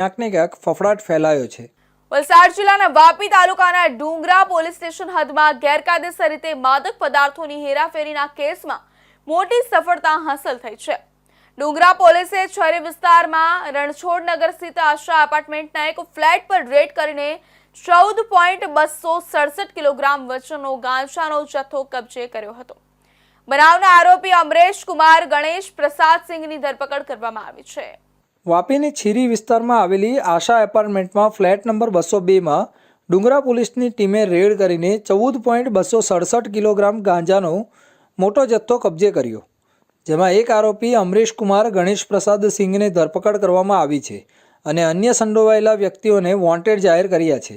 ક્યાંક ને ક્યાંક ફફડાટ ફેલાયો છે। વલસાડ જિલ્લાના વાપી તાલુકાના ડુંગરા પોલીસ સ્ટેશન હદમાં ગેરકાયદેસર રીતે માદક પદાર્થોની હેરાફેરીના કેસમાં મોટી સફળતા હાંસલ થઈ છે। ડુંગરા પોલીસે શહેરી વિસ્તારમાં રણછોડનગર સ્થિત આશા એપાર્ટમેન્ટના એક ફ્લેટ પર રેડ કરીને 14.267 કિલોગ્રામ વજનનો ગાંજાનો જથ્થો કબજે કર્યો હતો। બનાવના આરોપી અમરેશ કુમાર ગણેશ પ્રસાદ સિંહની ધરપકડ કરવામાં આવી છે। વાપીની છીરી વિસ્તારમાં આવેલી આશા એપાર્ટમેન્ટમાં ફ્લેટ નંબર 202માં ડુંગરા પોલીસની ટીમે રેડ કરીને 14.267 કિલોગ્રામ ગાંજાનો મોટો જથ્થો કબજે કર્યો, જેમાં એક આરોપી અમરેશ કુમાર ગણેશ પ્રસાદ સિંહને ધરપકડ કરવામાં આવી છે અને અન્ય સંડોવાયેલા વ્યક્તિઓને વોન્ટેડ જાહેર કર્યા છે।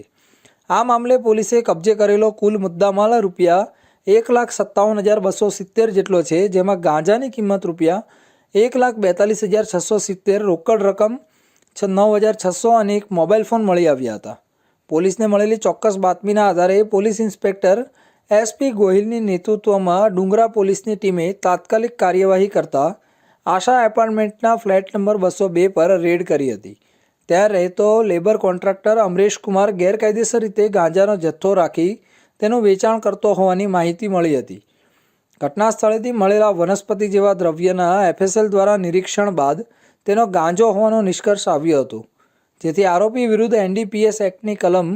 આ મામલે પોલીસે કબજે કરેલો કુલ મુદ્દામાલ રૂપિયા 1,57,270 જેટલો છે, જેમાં ગાંજાની કિંમત રૂપિયા 1,42,670, રોકડ રકમ 9,600 અને એક મોબાઈલ ફોન મળી આવ્યા હતા। પોલીસને મળેલી ચોક્કસ બાતમીના આધારે પોલીસ ઇન્સ્પેક્ટર SP ગોહિલની નેતૃત્વમાં ડુંગરા પોલીસની ટીમે તાત્કાલિક કાર્યવાહી કરતા આશા એપાર્ટમેન્ટના ફ્લેટ નંબર 202 પર રેડ કરી હતી। ત્યાં રહેતો લેબર કોન્ટ્રાક્ટર અમરેશ કુમાર ગેરકાયદેસર રીતે ગાંજાનો જથ્થો રાખી તેનું વેચાણ કરતો હોવાની માહિતી મળી હતી। ઘટના સ્થળેથી મળેલા વનસ્પતિ જેવા દ્રવ્યના FSL દ્વારા નિરીક્ષણ બાદ તેનો ગાંજો હોવાનો નિષ્કર્ષ આવ્યો હતો, જેથી આરોપી વિરુદ્ધ NDPS એક્ટની કલમ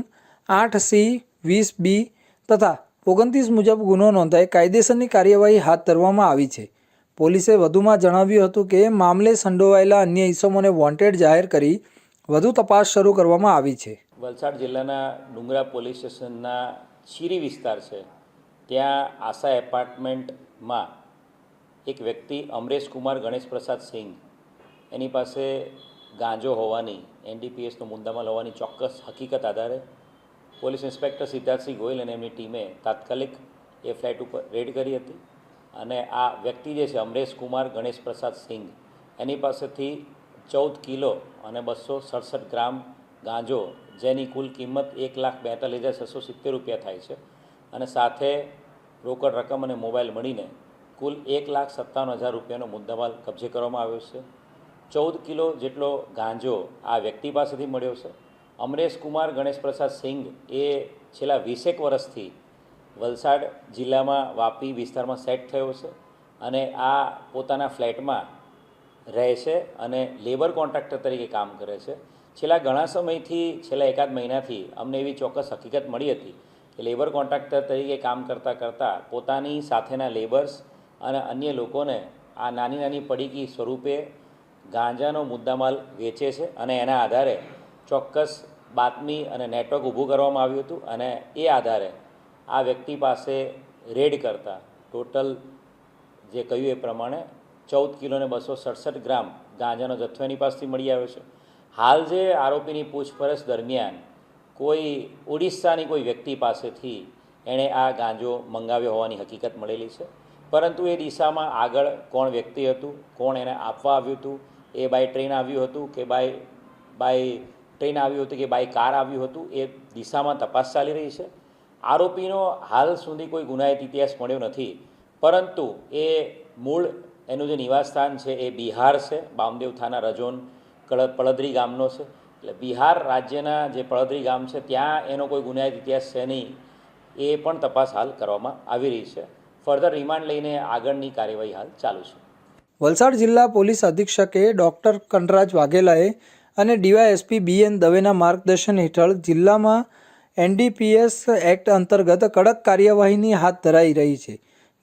8C, 20B તથા 29 મુજબ ગુનો નોંધાઈ કાયદેસરની કાર્યવાહી હાથ ધરવામાં આવી છે। પોલીસે વધુમાં જણાવ્યું હતું કે મામલે સંડોવાયેલા અન્ય ઇસમોને વોન્ટેડ જાહેર કરી વધુ તપાસ શરૂ કરવામાં આવી છે। વલસાડ જિલ્લાના ડુંગરા પોલીસ સ્ટેશનના છીરી વિસ્તાર છે, ત્યાં આશા એપાર્ટમેન્ટમાં એક વ્યક્તિ અમરેશ કુમાર ગણેશ પ્રસાદ સિંહ એની પાસે ગાંજો હોવાની NDPSનો મુદ્દામાલ હોવાની ચોક્કસ હકીકત આધારે પોલીસ ઇન્સ્પેક્ટર સિદ્ધાર્થસિંહ ગોહિલ અને એમની ટીમે તાત્કાલિક એ ફ્લેટ ઉપર રેડ કરી હતી અને આ વ્યક્તિ જે છે અમરેશ કુમાર ગણેશ પ્રસાદ સિંહ એની પાસેથી 14 કિલો અને 267 ગ્રામ ગાંજો, જેની કુલ કિંમત 1,42,670 રૂપિયા થાય છે અને સાથે રોકડ રકમ અને મોબાઈલ મળીને કુલ 1,57,000 રૂપિયાનો મુદ્દામાલ કબજે કરવામાં આવ્યો છે। 14 કિલો જેટલો ગાંજો આ વ્યક્તિ પાસેથી મળ્યો છે। અમરેશ કુમાર ગણેશ પ્રસાદ સિંહ એ છેલ્લા 20 વર્ષથી વલસાડ જિલ્લામાં વાપી વિસ્તારમાં સેટ થયો છે અને આ પોતાના ફ્લેટમાં રહે છે અને લેબર કોન્ટ્રાક્ટર તરીકે કામ કરે છે। છેલ્લા ઘણા સમયથી, છેલ્લા એકાદ મહિનાથી અમને એવી ચોક્કસ હકીકત મળી હતી કે લેબર કોન્ટ્રાક્ટર તરીકે કામ કરતાં પોતાની સાથેના લેબર્સ અને અન્ય લોકોને આ નાની નાની પડીકી સ્વરૂપે ગાંજાનો મુદ્દામાલ વેચે છે અને એના આધારે ચોક્કસ બાતમી અને નેટવર્ક ઊભું કરવામાં આવ્યું હતું અને એ આધારે આ વ્યક્તિ પાસે રેડ કરતા ટોટલ જે કહ્યું એ પ્રમાણે 14 કિલો અને 267 ગ્રામ ગાંજાનો જથ્થો એની પાસેથી મળી આવ્યો છે। હાલ જે આરોપીની પૂછપરછ દરમિયાન કોઈ ઓડિશાની કોઈ વ્યક્તિ પાસેથી એણે આ ગાંજો મંગાવ્યો હોવાની હકીકત મળેલી છે, પરંતુ એ દિશામાં આગળ કોણ વ્યક્તિ હતું, કોણ એને આપવા આવ્યું હતું, એ બાય ટ્રેન આવ્યું હતું કે બાય ટ્રેન આવ્યું હતું કે બાય કાર આવ્યું હતું, એ દિશામાં તપાસ ચાલી રહી છે। આરોપીનો હાલ સુધી કોઈ ગુનાહિત ઇતિહાસ મળ્યો નથી, પરંતુ એ મૂળ એનું જે નિવાસસ્થાન છે એ બિહાર છે, બામદેવ થાના રજોન પળદરી ગામનો છે। એટલે બિહાર રાજ્યના જે પળદરી ગામ છે ત્યાં એનો કોઈ ગુનાહિત ઇતિહાસ છે નહીં, એ પણ તપાસ હાલ કરવામાં આવી રહી છે। ફર્ધર રિમાન્ડ લઈને આગળની કાર્યવાહી હાલ ચાલુ છે। વલસાડ જિલ્લા પોલીસ અધિક્ષકે ડૉક્ટર કનરાજ વાઘેલાએ અને DYSP BN દવેના માર્ગદર્શન હેઠળ જિલ્લામાં NDPS એક્ટ અંતર્ગત કડક કાર્યવાહીની હાથ ધરાઈ રહી છે।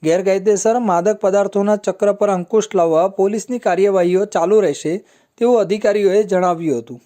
ગેરકાયદેસર માદક પદાર્થોના ચક્ર પર અંકુશ લાવવા પોલીસની કાર્યવાહીઓ ચાલુ રહેશે તેવું અધિકારીઓએ જણાવ્યું હતું।